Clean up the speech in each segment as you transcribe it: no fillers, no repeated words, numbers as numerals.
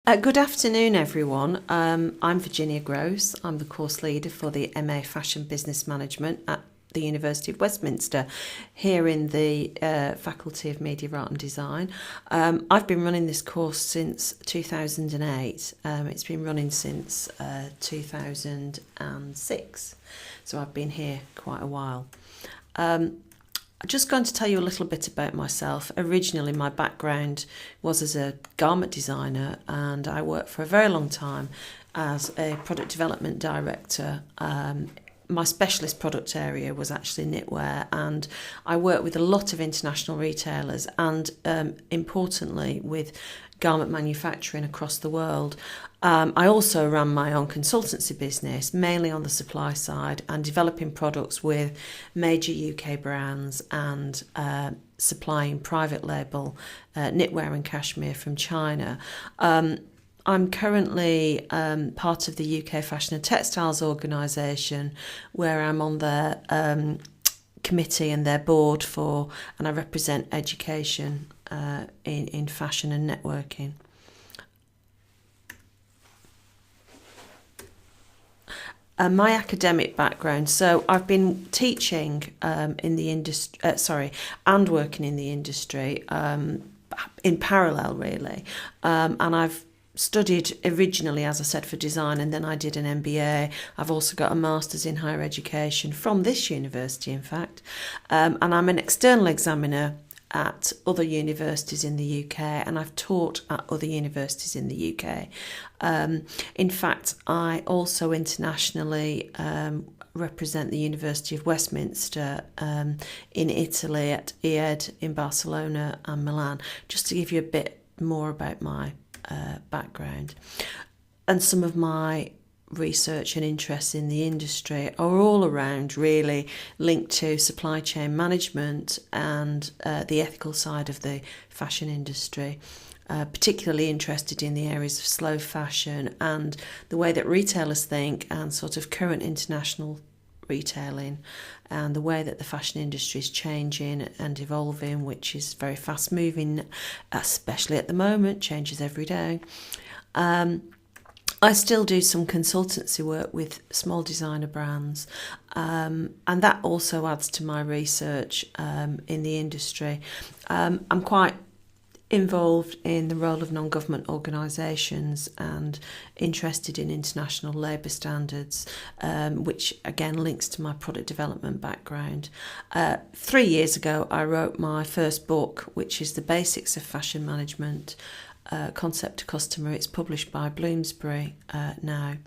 Good afternoon, everyone. I'm Virginia Grose. I'm the course leader for the MA Fashion Business Management at the University of Westminster here in the Faculty of Media Art and Design. I've been running this course since 2008. It's been running since 2006, so I've been here quite a while. I'm just going to tell you a little bit about myself. Originally, my background was as a garment designer, and I worked for a very long time as a product development director. My specialist product area was actually knitwear, and I worked with a lot of international retailers and, importantly, with garment manufacturing across the world. I also ran my own consultancy business, mainly on the supply side and developing products with major UK brands and supplying private label knitwear and cashmere from China. I'm currently part of the UK Fashion and Textiles organisation, where I'm on their committee and their board and I represent education in fashion and networking. My academic background, so I've been teaching in the industry, and working in the industry in parallel, really, and I've studied originally, as I said, for design, and then I did an MBA. I've also got a master's in higher education from this university, in fact, and I'm an external examiner at other universities in the UK, and I've taught at other universities in the UK. In fact, I also internationally represent the University of Westminster in Italy at EED in Barcelona and Milan, just to give you a bit more about my background. And some of my research and interests in the industry are all around, really linked to supply chain management and the ethical side of the fashion industry. Particularly interested in the areas of slow fashion and the way that retailers think, and sort of current international retailing, and the way that the fashion industry is changing and evolving, which is very fast moving, especially at the moment, changes every day. I still do some consultancy work with small designer brands, and that also adds to my research in the industry. I'm quite involved in the role of non-government organisations and interested in international labour standards, which again links to my product development background. 3 years ago, I wrote my first book, which is The Basics of Fashion Management, Concept to Customer. It's published by Bloomsbury now.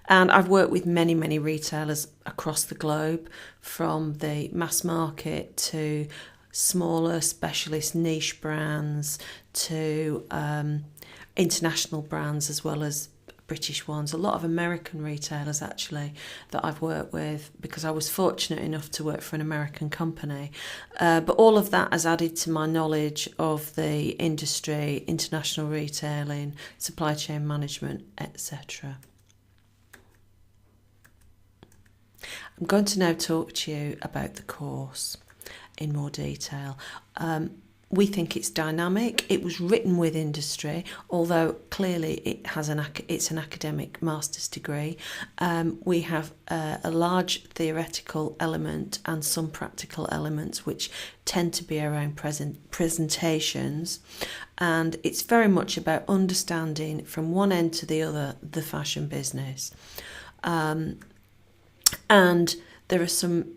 And I've worked with many, many retailers across the globe, from the mass market to smaller specialist niche brands to international brands, as well as British ones. A lot of American retailers, actually, that I've worked with, because I was fortunate enough to work for an American company. But all of that has added to my knowledge of the industry, international retailing, supply chain management, etc. I'm going to now talk to you about the course in more detail. We think it's dynamic. It was written with industry, although clearly it's an academic master's degree. We have a large theoretical element and some practical elements, which tend to be around presentations, and it's very much about understanding from one end to the other the fashion business. And there are some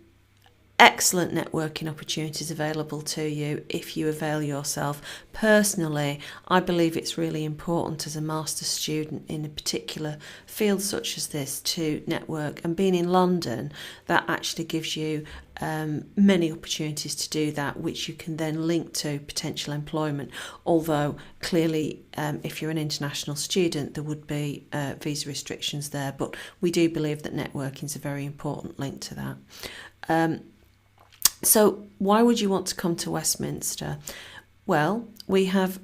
excellent networking opportunities available to you if you avail yourself. Personally, I believe it's really important as a master's student in a particular field such as this to network, and being in London, that actually gives you many opportunities to do that, which you can then link to potential employment. Although clearly, if you're an international student, there would be visa restrictions there, but we do believe that networking is a very important link to that. So why would you want to come to Westminster? Well, we have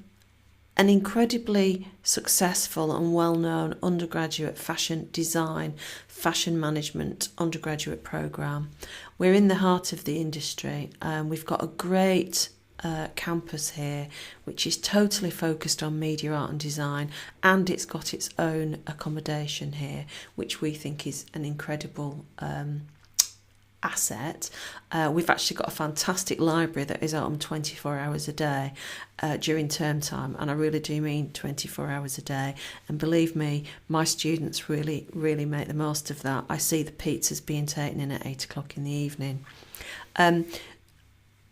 an incredibly successful and well-known undergraduate fashion design, fashion management undergraduate programme. We're in the heart of the industry. We've got a great campus here, which is totally focused on media, art and design, and it's got its own accommodation here, which we think is an incredible asset. We've actually got a fantastic library that is open 24 hours a day during term time, and I really do mean 24 hours a day. And believe me, my students really make the most of that. I see the pizzas being taken in at 8 o'clock in the evening.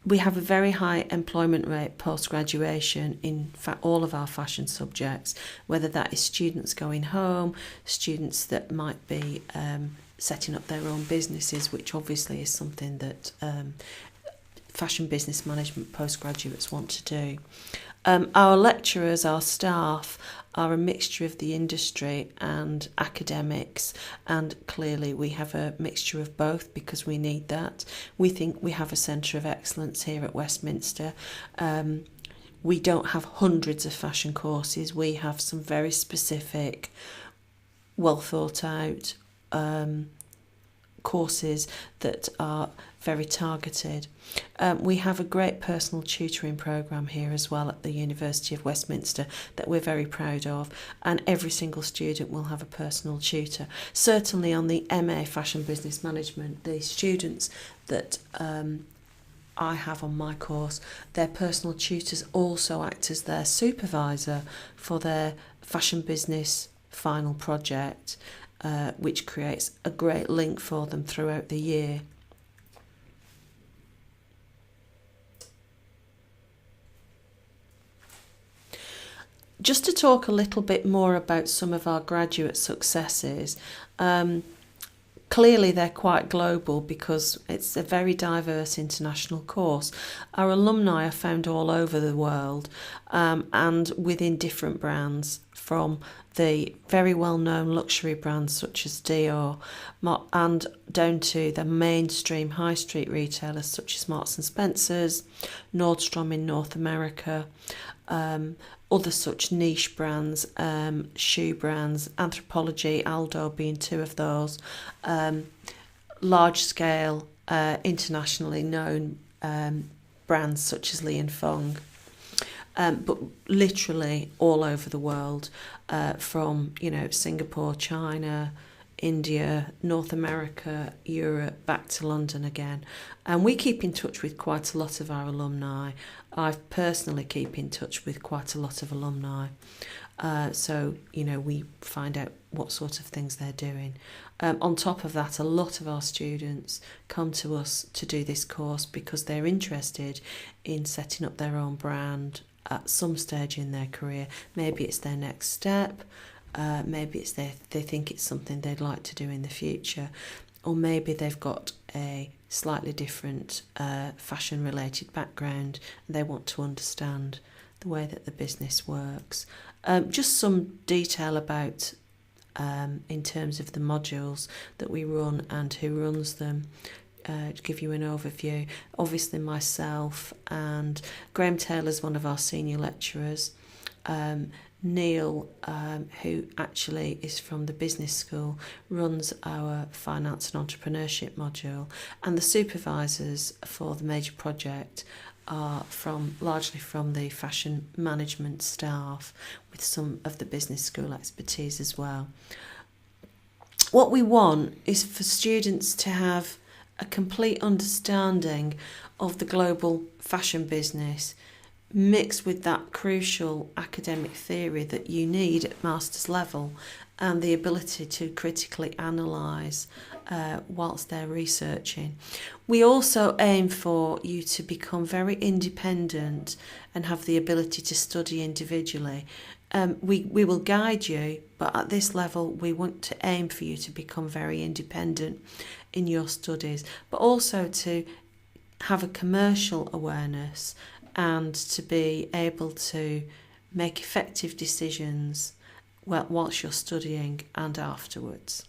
We have a very high employment rate post-graduation in all of our fashion subjects, whether that is students going home, students that might be setting up their own businesses, which obviously is something that fashion business management postgraduates want to do. Our lecturers, our staff, are a mixture of the industry and academics, and clearly we have a mixture of both because we need that. We think we have a centre of excellence here at Westminster. We don't have hundreds of fashion courses. We have some very specific, well thought out courses that are very targeted. We have a great personal tutoring programme here as well at the University of Westminster that we're very proud of, and every single student will have a personal tutor. Certainly on the MA Fashion Business Management, the students that I have on my course, their personal tutors also act as their supervisor for their fashion business final project, which creates a great link for them throughout the year. Just to talk a little bit more about some of our graduate successes, clearly they're quite global because it's a very diverse international course. Our alumni are found all over the world and within different brands, from the very well-known luxury brands such as Dior and down to the mainstream high street retailers such as Marks and Spencer's, Nordstrom in North America, other such niche brands, shoe brands, Anthropologie, Aldo being two of those, large-scale, internationally known brands such as Li & Fung. But literally all over the world, from Singapore, China, India, North America, Europe, back to London again. And we keep in touch with quite a lot of our alumni. I personally keep in touch with quite a lot of alumni. So we find out what sort of things they're doing. On top of that, a lot of our students come to us to do this course because they're interested in setting up their own brand at some stage in their career. Maybe it's their next step, maybe it's they think it's something they'd like to do in the future, or maybe they've got a slightly different fashion related background and they want to understand the way that the business works. Just some detail about in terms of the modules that we run and who runs them. To give you an overview, obviously myself and Graham Taylor's one of our senior lecturers, Neil, who actually is from the business school, runs our finance and entrepreneurship module, and the supervisors for the major project are largely from the fashion management staff with some of the business school expertise as well. What we want is for students to have a complete understanding of the global fashion business mixed with that crucial academic theory that you need at master's level and the ability to critically analyse whilst they're researching. We also aim for you to become very independent and have the ability to study individually. We will guide you, but at this level we want to aim for you to become very independent in your studies, but also to have a commercial awareness and to be able to make effective decisions whilst you're studying and afterwards.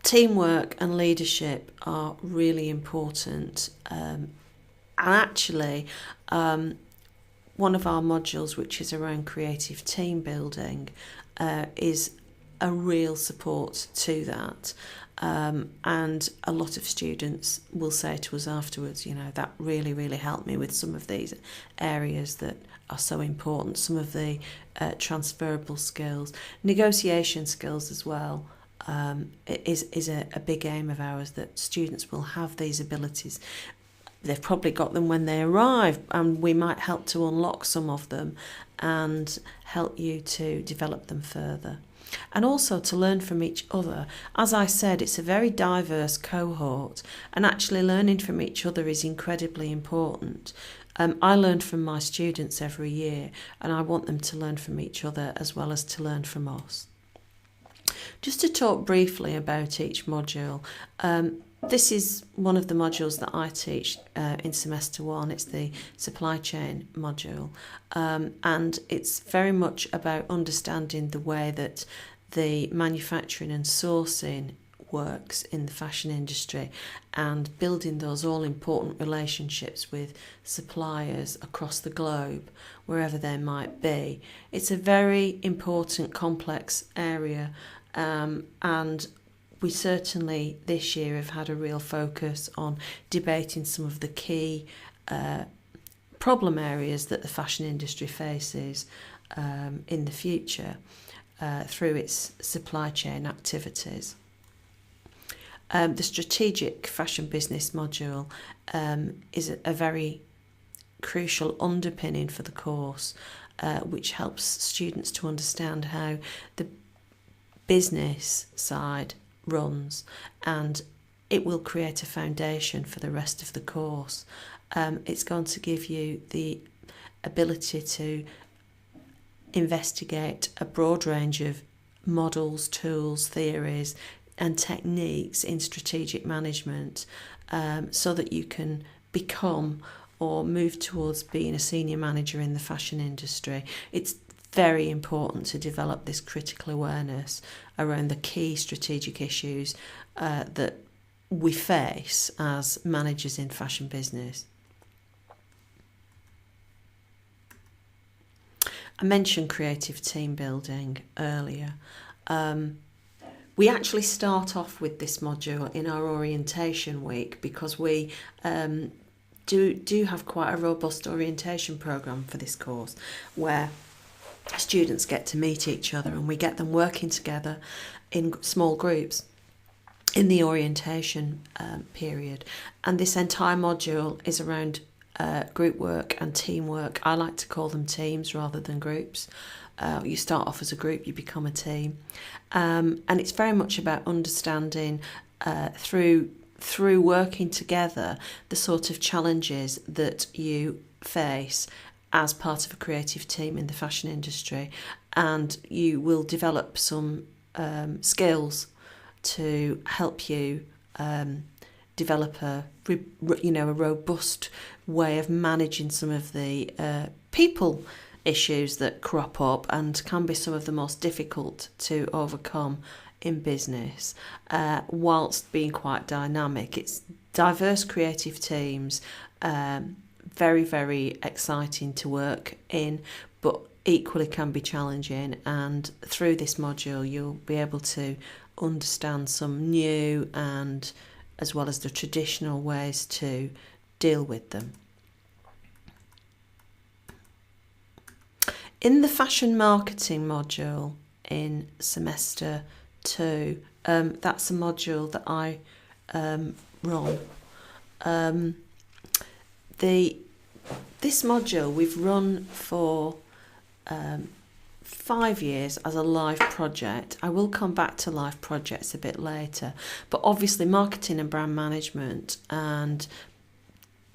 Teamwork and leadership are really important, and actually one of our modules, which is around creative team building, is a real support to that. And a lot of students will say to us afterwards, that really, really helped me with some of these areas that are so important, some of the transferable skills, negotiation skills as well. Is a big aim of ours, that students will have these abilities. They've probably got them when they arrive, and we might help to unlock some of them and help you to develop them further. And also to learn from each other. As I said, it's a very diverse cohort, and actually learning from each other is incredibly important. I learn from my students every year, and I want them to learn from each other as well as to learn from us. Just to talk briefly about each module, this is one of the modules that I teach in semester 1. It's the supply chain module, and it's very much about understanding the way that the manufacturing and sourcing works in the fashion industry, and building those all-important relationships with suppliers across the globe, wherever they might be. It's a very important, complex area, and we certainly this year have had a real focus on debating some of the key problem areas that the fashion industry faces in the future through its supply chain activities. The strategic fashion business module is a very crucial underpinning for the course, which helps students to understand how the business side runs, and it will create a foundation for the rest of the course. It's going to give you the ability to investigate a broad range of models, tools, theories and techniques in strategic management, so that you can become or move towards being a senior manager in the fashion industry. It's very important to develop this critical awareness around the key strategic issues that we face as managers in fashion business. I mentioned creative team building earlier. We actually start off with this module in our orientation week, because we do have quite a robust orientation programme for this course, where students get to meet each other, and we get them working together in small groups in the orientation period. And this entire module is around group work and teamwork. I like to call them teams rather than groups. You start off as a group, you become a team, and it's very much about understanding through working together the sort of challenges that you face as part of a creative team in the fashion industry, and you will develop some skills to help you develop a robust way of managing some of the people issues that crop up and can be some of the most difficult to overcome in business, whilst being quite dynamic. It's diverse creative teams, very, very exciting to work in, but equally can be challenging. And through this module, you'll be able to understand some new and as well as the traditional ways to deal with them. In the fashion marketing module in semester 2, that's a module that I run. This module we've run for 5 years as a live project. I will come back to live projects a bit later, but obviously marketing and brand management and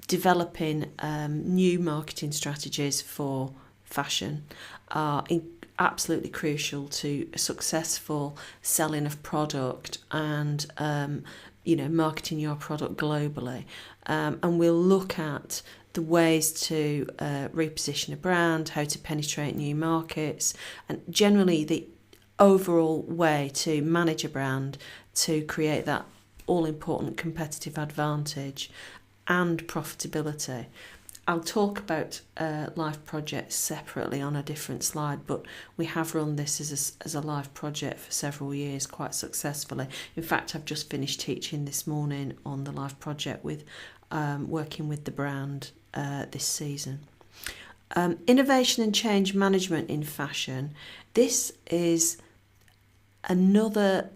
developing new marketing strategies for fashion are absolutely crucial to a successful selling of product and marketing your product globally. And we'll look at the ways to reposition a brand, how to penetrate new markets, and generally the overall way to manage a brand to create that all-important competitive advantage and profitability. I'll talk about life projects separately on a different slide, but we have run this as a life project for several years quite successfully. In fact, I've just finished teaching this morning on the life project with working with the brand this season. Innovation and change management in fashion. This is another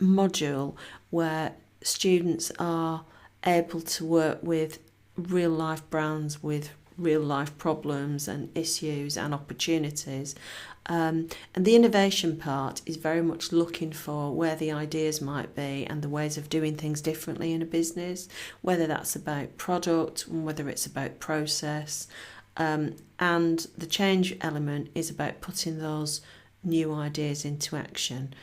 module where students are able to work with real life brands with real life problems and issues and opportunities. And the innovation part is very much looking for where the ideas might be and the ways of doing things differently in a business, whether that's about product, whether it's about process. And the change element is about putting those new ideas into action,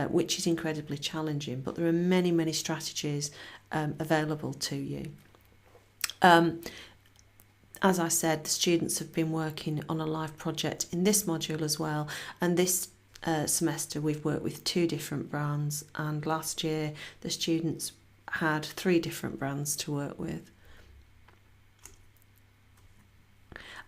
which is incredibly challenging, but there are many, many strategies available to you. As I said, the students have been working on a live project in this module as well, and this semester we've worked with 2 different brands, and last year the students had 3 different brands to work with.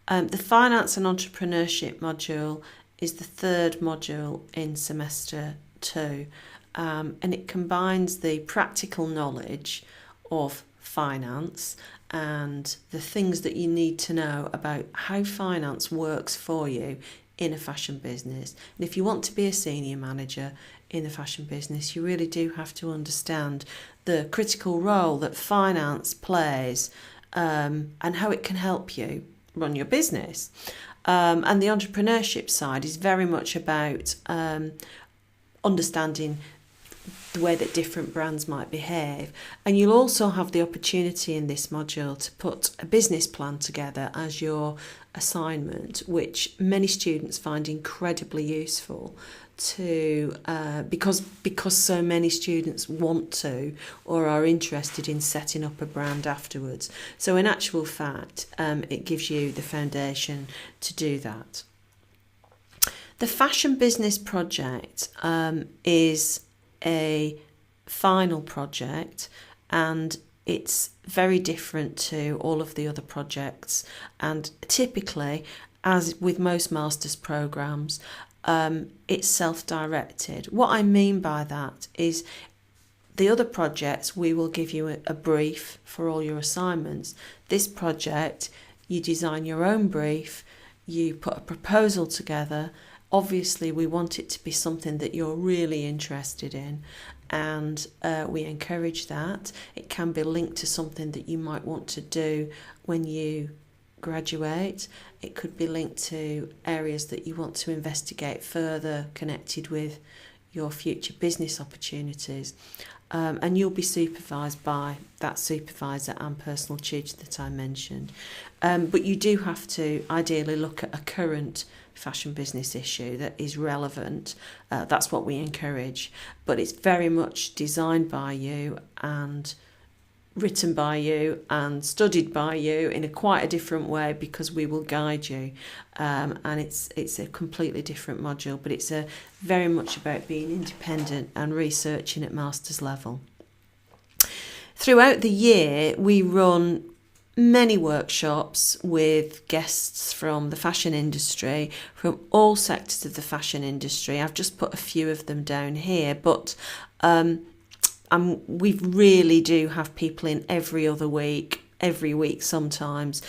The finance and entrepreneurship module is the 3rd module in semester 2, and it combines the practical knowledge of finance and the things that you need to know about how finance works for you in a fashion business. And if you want to be a senior manager in the fashion business, you really do have to understand the critical role that finance plays and how it can help you run your business. And the entrepreneurship side is very much about understanding the way that different brands might behave. And you'll also have the opportunity in this module to put a business plan together as your assignment, which many students find incredibly useful to because so many students want to or are interested in setting up a brand afterwards. So in actual fact, it gives you the foundation to do that. The Fashion Business Project is a final project, and it's very different to all of the other projects, and typically, as with most master's programs, it's self-directed. What I mean by that is the other projects we will give you a brief for all your assignments. This project, you design your own brief, you put a proposal together. Obviously, we want it to be something that you're really interested in, and we encourage that. It can be linked to something that you might want to do when you graduate. It could be linked to areas that you want to investigate further, connected with your future business opportunities. And you'll be supervised by that supervisor and personal tutor that I mentioned. But you do have to ideally look at a current fashion business issue that is relevant. That's what we encourage. But it's very much designed by you and written by you and studied by you in quite a different way, because we will guide you. And it's a completely different module, but it's very much about being independent and researching at master's level. Throughout the year, we run many workshops with guests from the fashion industry, from all sectors of the fashion industry. I've just put a few of them down here, but we really do have people in every week sometimes,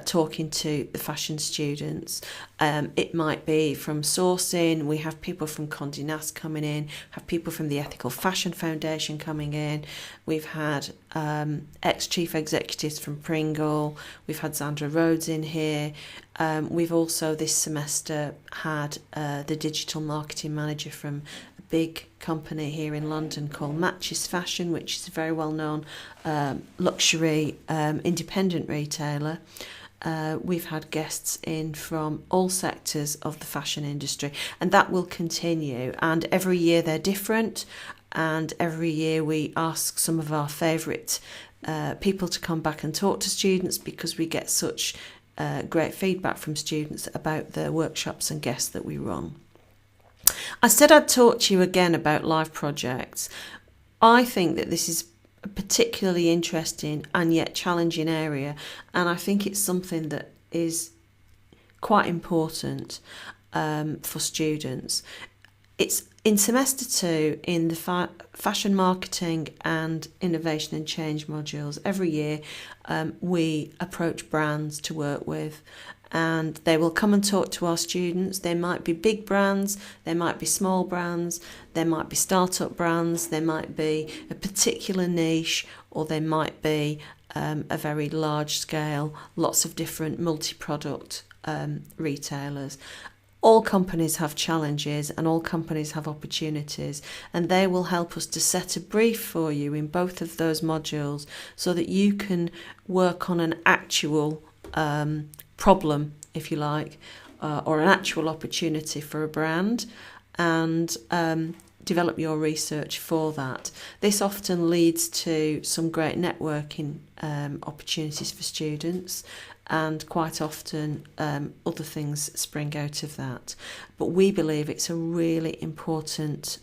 talking to the fashion students. It might be from sourcing. We have people from Condé Nast coming in, have people from the Ethical Fashion Foundation coming in. We've had ex-chief executives from Pringle. We've had Zandra Rhodes in here. We've also this semester had the digital marketing manager from big company here in London called Matches Fashion, which is a very well-known luxury independent retailer. We've had guests in from all sectors of the fashion industry, and that will continue. And every year they're different, and every year we ask some of our favourite people to come back and talk to students, because we get such great feedback from students about the workshops and guests that we run. I said I'd talk to you again about live projects. I think that this is a particularly interesting and yet challenging area, and I think it's something that is quite important for students. It's in semester 2 in the fashion marketing and innovation and change modules. Every year we approach brands to work with, and they will come and talk to our students. They might be big brands, they might be small brands, they might be startup brands, they might be a particular niche, or they might be a very large scale, lots of different multi-product retailers. All companies have challenges and all companies have opportunities, and they will help us to set a brief for you in both of those modules so that you can work on an actual problem, if you like, or an actual opportunity for a brand, and develop your research for that. This often leads to some great networking opportunities for students, and quite often other things spring out of that. But we believe it's a really important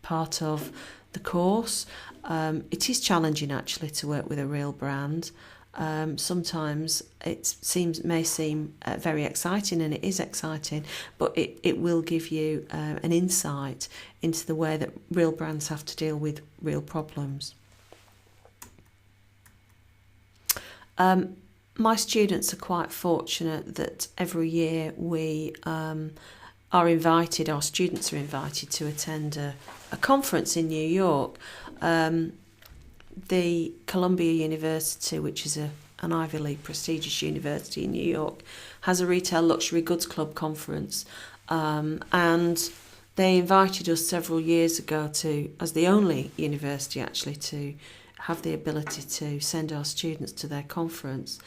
part of the course. It is challenging actually to work with a real brand. Sometimes may seem very exciting, and it is exciting, but it will give you an insight into the way that real brands have to deal with real problems. My students are quite fortunate that every year our students are invited to attend a conference in New York. The Columbia University, which is an Ivy League prestigious university in New York, has a retail luxury goods club conference, and they invited us several years ago as the only university actually, to have the ability to send our students to their conference.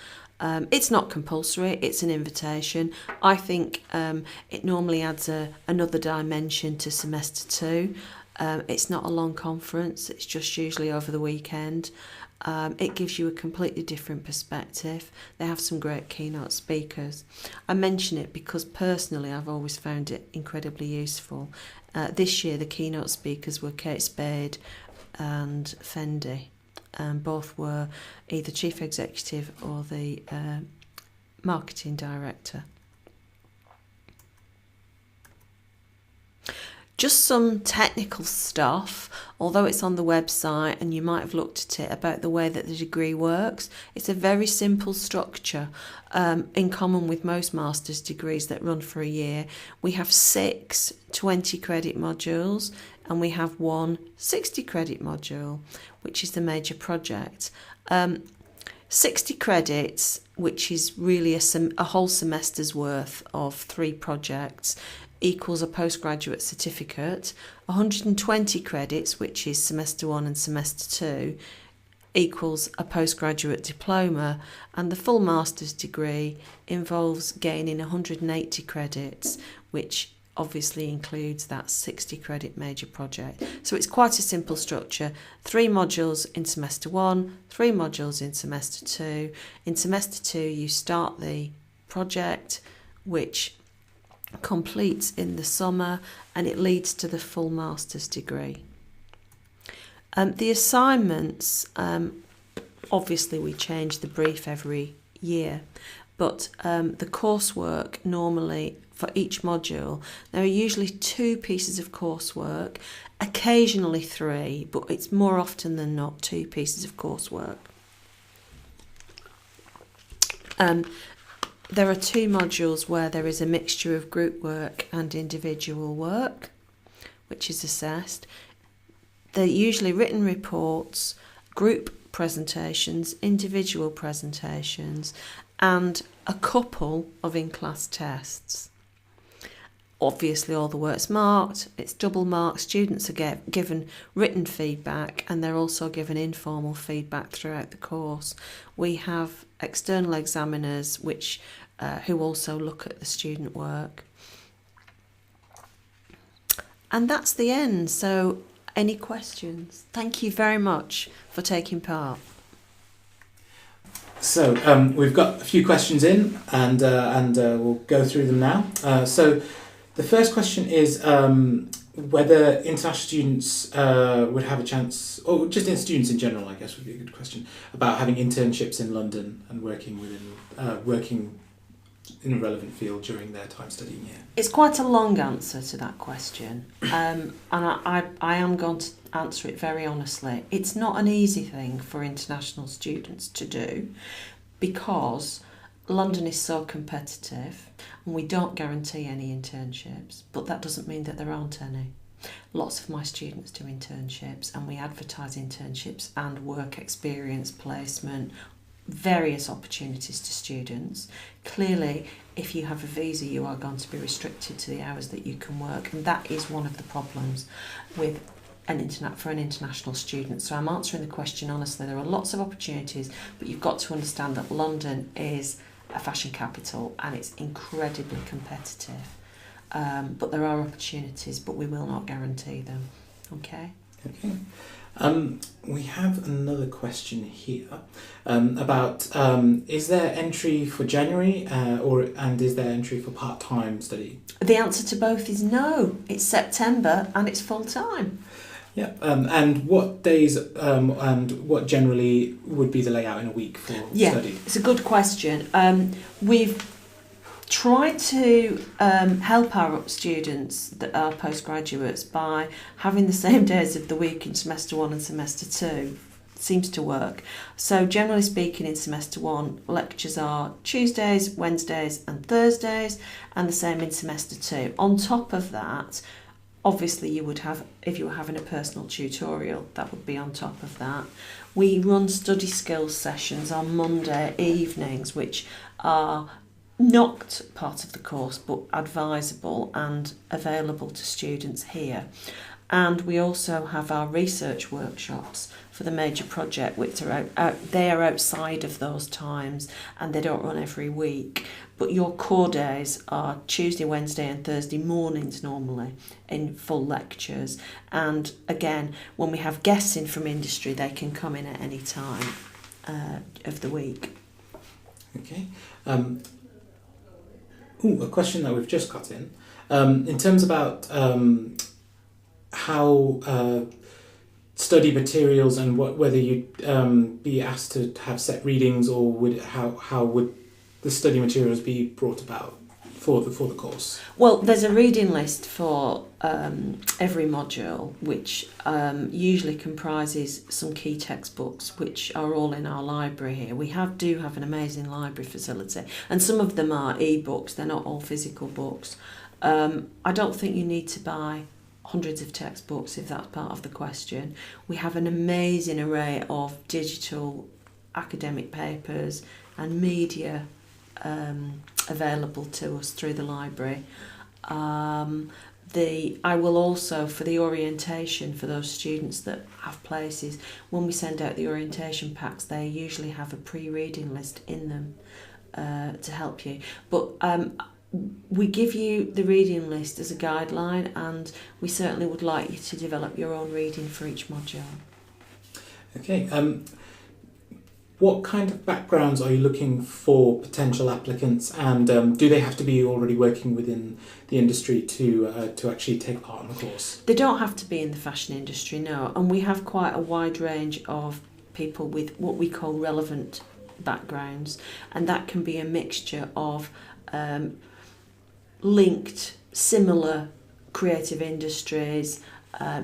It's not compulsory, it's an invitation. I think it normally adds another dimension to semester 2. It's not a long conference, it's just usually over the weekend. It gives you a completely different perspective. They have some great keynote speakers. I mention it because personally I've always found it incredibly useful. This year the keynote speakers were Kate Spade and Fendi. Both were either chief executive or the marketing director. Just some technical stuff, although it's on the website and you might have looked at it, about the way that the degree works. It's a very simple structure, in common with most master's degrees that run for a year. We have 6 20-credit modules, and we have 1 60-credit module, which is the major project. 60 credits, which is really a whole semester's worth of 3 projects, equals a postgraduate certificate. 120 credits, which is semester 1 and semester 2, equals a postgraduate diploma, and the full master's degree involves gaining 180 credits, which obviously includes that 60 credit major project. So it's quite a simple structure. 3 modules in semester 1, 3 modules in semester 2. In semester 2 you start the project, which completes in the summer, and it leads to the full master's degree. The assignments, obviously we change the brief every year, but the coursework normally for each module, there are usually 2 pieces of coursework, occasionally 3, but it's more often than not 2 pieces of coursework. There are 2 modules where there is a mixture of group work and individual work, which is assessed. They're usually written reports, group presentations, individual presentations, and a couple of in-class tests. Obviously all the work's marked, it's double marked, students are given written feedback, and they're also given informal feedback throughout the course. We have external examiners who also look at the student work. And that's the end. So any questions? Thank you very much for taking part. So we've got a few questions in, and we'll go through them now. So The first question is whether international students would have a chance, or just in students in general, I guess would be a good question, about having internships in London and working in a relevant field during their time studying here. It's quite a long answer to that question, and I am going to answer it very honestly. It's not an easy thing for international students to do because London is so competitive and we don't guarantee any internships, but that doesn't mean that there aren't any. Lots of my students do internships and we advertise internships and work experience placement, various opportunities to students. Clearly, if you have a visa, you are going to be restricted to the hours that you can work, and that is one of the problems with for an international student. So I'm answering the question honestly. There are lots of opportunities, but you've got to understand that London is a fashion capital and it's incredibly competitive. But there are opportunities, but we will not guarantee them. Okay? Okay. We have another question here about is there entry for January and is there entry for part-time study? The answer to both is no. It's September and it's full-time. Yeah, and what days and what generally would be the layout in a week for study? It's a good question. We've tried to help our students that are postgraduates by having the same days of the week in semester 1 and semester 2. Seems to work. So generally speaking, in semester 1, lectures are Tuesdays, Wednesdays and Thursdays, and the same in semester 2. On top of that, obviously you would have, if you were having a personal tutorial, that would be on top of that. We run study skills sessions on Monday evenings, which are not part of the course but advisable and available to students here. And we also have our research workshops for the major project, which are they are outside of those times and they don't run every week. But your core days are Tuesday, Wednesday and Thursday mornings normally in full lectures. And again, when we have guests in from industry, they can come in at any time of the week. Okay. A question that we've just got in terms about how study materials and whether you'd be asked to have set readings, or how would the study materials be brought about for the course? Well, there's a reading list for every module, which usually comprises some key textbooks, which are all in our library here. We do have an amazing library facility, and some of them are e-books. They're not all physical books. I don't think you need to buy hundreds of textbooks if that's part of the question. We have an amazing array of digital academic papers and media available to us through the library. I will also, for the orientation for those students that have places, when we send out the orientation packs, they usually have a pre-reading list in them to help you. But we give you the reading list as a guideline, and we certainly would like you to develop your own reading for each module. Okay. What kind of backgrounds are you looking for potential applicants, and do they have to be already working within the industry to actually take part in the course? They don't have to be in the fashion industry, no, and we have quite a wide range of people with what we call relevant backgrounds, and that can be a mixture of linked similar creative industries.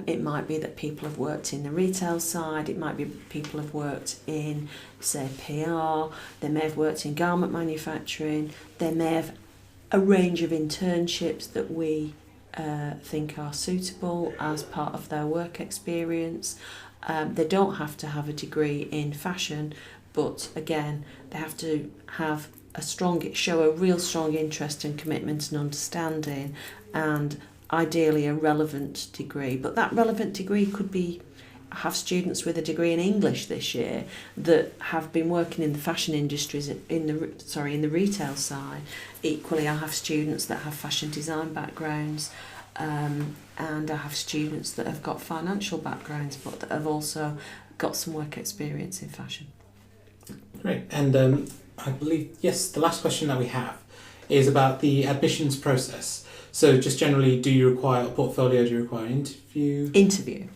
It might be that people have worked in the retail side, it might be people have worked in, say, PR, they may have worked in garment manufacturing, they may have a range of internships that we think are suitable as part of their work experience. They don't have to have a degree in fashion, but again, they have to have show a real strong interest and commitment and understanding, and ideally a relevant degree. But that relevant degree could be, I have students with a degree in English this year that have been working in the fashion industries in the retail side. Equally, I have students that have fashion design backgrounds, and I have students that have got financial backgrounds but that have also got some work experience in fashion. Great. And I believe, yes, the last question that we have is about the admissions process. So just generally, do you require a portfolio? Do you require an interview?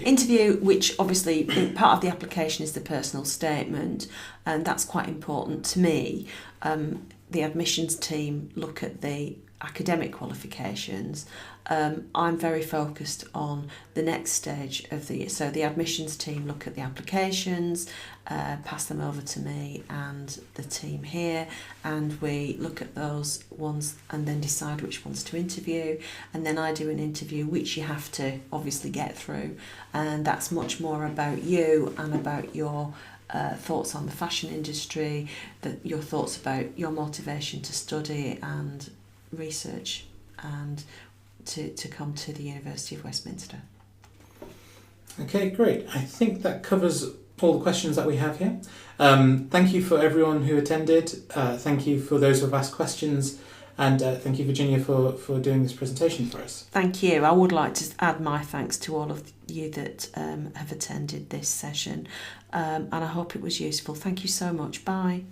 Interview, which obviously part of the application is the personal statement, and that's quite important to me. The admissions team look at the academic qualifications. I'm very focused on the next stage of so the admissions team look at the applications, pass them over to me and the team here, and we look at those ones and then decide which ones to interview, and then I do an interview which you have to obviously get through, and that's much more about you and about your thoughts on the fashion industry, your thoughts about your motivation to study and research and to come to the University of Westminster. Okay, great. I think that covers all the questions that we have here. Thank you for everyone who attended. Thank you for those who have asked questions. And thank you, Virginia, for doing this presentation for us. Thank you. I would like to add my thanks to all of you that have attended this session. And I hope it was useful. Thank you so much. Bye.